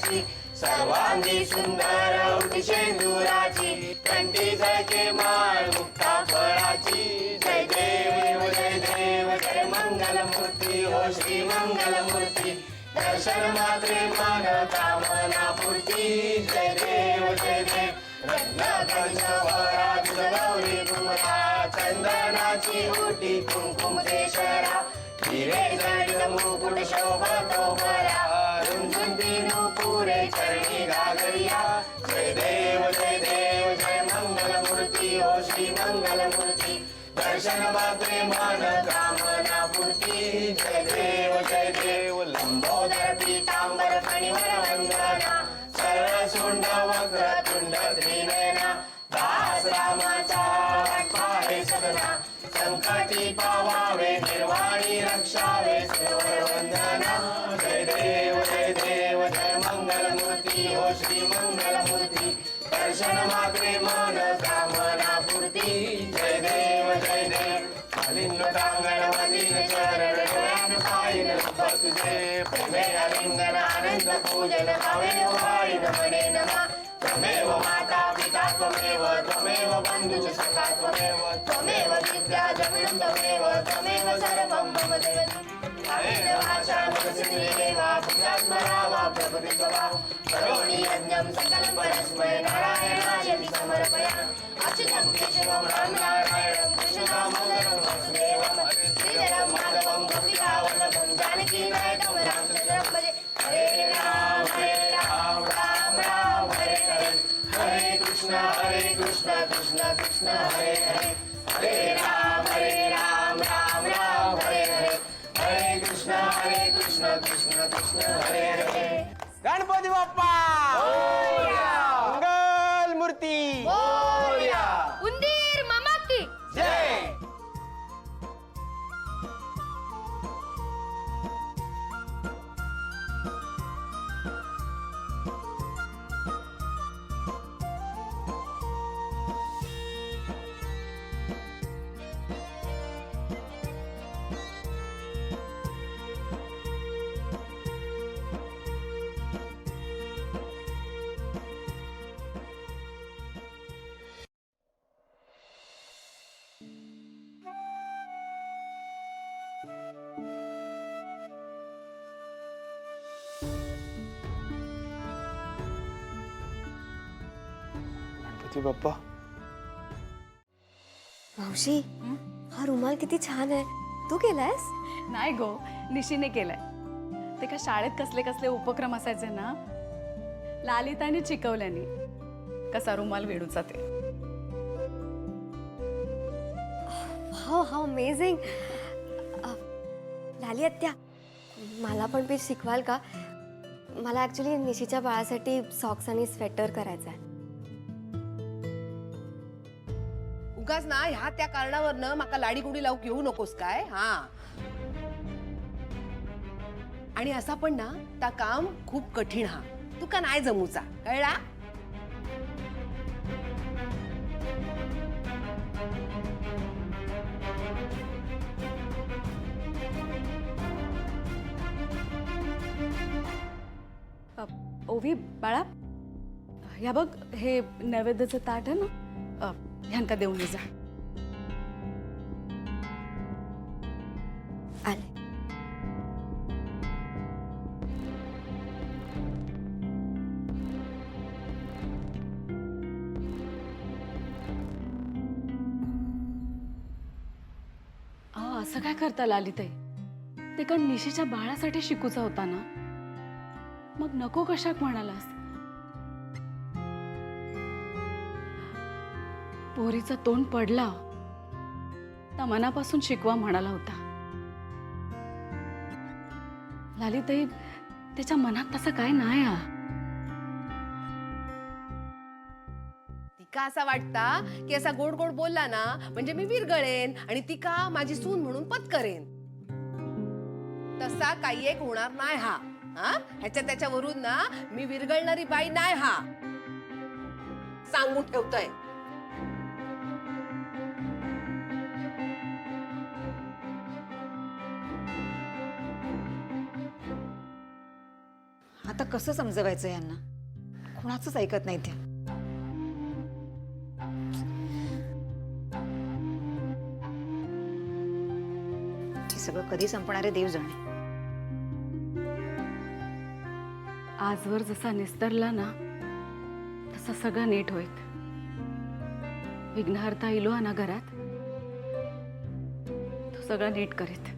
फुलाची सर्वांगी सुंदर होती शेंदुराची कंठी झळके माळ मुक्ता फळाची जय देव जय मंगलमूर्ती हो श्री मंगलमूर्ती दर्शन मात्रे मान कामना पूर्ती जय देव रत्नाकंठ गौरी कुमरा चंदनाची ओटी कुंकुम केशरा हिरे जडित मुकुट शोभतो बरा झुंझुंती नुपुरे चरणी घागरिया जय देव जय मंगलमूर्ती हो श्री मंगलमूर्ती दर्शन मात्रे मान कामना पूर्ती जय देव लंबोदर पीतांबर फणिवर वंदना सरळ सोंड वक्र तुंड त्रिनयना दास रामाचा वाटपाहे सदना संकटी पावावे निर्वाणी रक्षावे सर्वर वंदना जय देव जय मंगलमूर्ती हो श्री मंगलमूर्ती दर्शन मात्रे मन कामना पूर्ती जय देव अलिंग तांगण मलिन चरण डोळ्यान पाहिन रूप तुझे प्रेमे अलिंगन आनंद पूजन भावे वाईन म्हणे नमा त्वमेव माता पिता त्वमेव बंधुच सखा त्वमेव विद्या जमिनं त्वमेव सर्वं मम देवता कायेन वाचा मनसेन्द्रिये देवा पुण्यात्मरावा प्रभृति स्वभाव करोमि यज्ञं सकलं परस्मै नारायणाय समर्पयामि अच्युतं केशवं राम नारायणं कृष्णदामोदरं वासुदेवं श्रीधरं माधवं गोपिकावल्लभं जानकीनायकं रामचन्द्रं भजे हरे राम राम राम हरे हरे हरे कृष्ण कृष्ण कृष्ण हरे हरे हरे राम राम राम हरे हरे हरे कृष्ण कृष्ण कृष्ण हरे हरे गणपती बाप्पा मंगल मूर्ती उंदीर मामा की जय. गणपती बाप्पा मावशी हा रुमाल किती छान आहे तू केलायस नाही गो निशीने केलंय ते का शाळेत कसले कसले उपक्रम असायचे ना लालिताने शिकवल्यानी कसा रुमाल वेडूचा ते हो हो अमेझिंग लाली आत्या मला पण पीस शिकवाल का मला ऍक्च्युली निशीच्या बाळासाठी सॉक्स आणि स्वेटर करायचा आहे उगाच ना ह्या त्या कारणावरनं माका लाडी गुडी लावूक येऊ नकोस काय हा आणि असा पण ना ता काम खूप कठीण हा तुका नाही जमूचा कळला ओवी बाळा ह्या बघ हे नैवेद्याचं ताट आहे ना ह्यांका देऊन ये जा आले असं काय करता लालिताई ते का निशीच्या बाळासाठी शिकूचा होता ना मग नको कशाक म्हणालास पोरीचं तोंड पडला तर मनापासून शिकवा म्हणाला होता लालिताई त्याच्या मनात तसं काय नाही हा तिका असा वाटता की असा गोड गोड बोलला ना म्हणजे मी विरगळेन आणि तिका माझी सून म्हणून पत्करेन तसा काही एक होणार नाही हा ह्याच्या त्याच्यावरून ना मी विरगळणारी बाई नाही हा सांगून ठेवतोय आता कसं समजवायचं यांना? कोणाचंच ऐकत नाही त्या. हे सगळं कधी संपणार आहे देव जाणे. आजवर जसा निस्तरला ना तसा सगळं नीट होईल. विघ्नहर्ता इलो ना घरात, तो सगळं नीट करीत.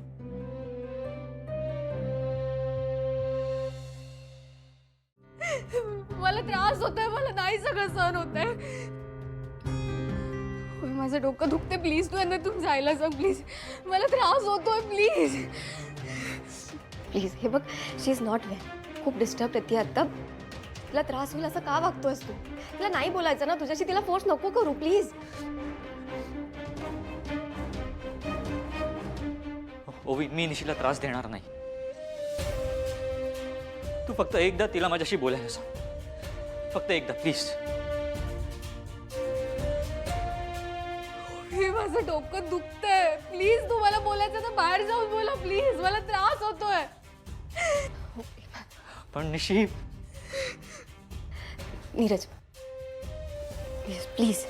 मला त्रास होतोय, मला नाही सगळं सहन होतंय. होय, माझं डोकं दुखते. प्लीज तू यांना तू जायला सांग प्लीज. मला त्रास होतोय प्लीज. प्लीज हे बघ, शी इज नॉट वेल. खूप डिस्टर्ब येते आत्ता. तिला त्रास होईल असं का वागतोयस तू? तिला नाही बोलायचं ना तुझ्याशी, तिला फोर्स नको करू प्लीज. ओवी, मी निशीला त्रास देणार नाही. तू फक्त एकदा तिला माझ्याशी बोलायला सांग. फक्त एकदा प्लीज. हे माझं डोकं दुखतंय. प्लीज तू मला बोलायचं तर बाहेर जाऊन बोला प्लीज. मला त्रास होतोय. पण निशी, नीरज प्लीज प्लीज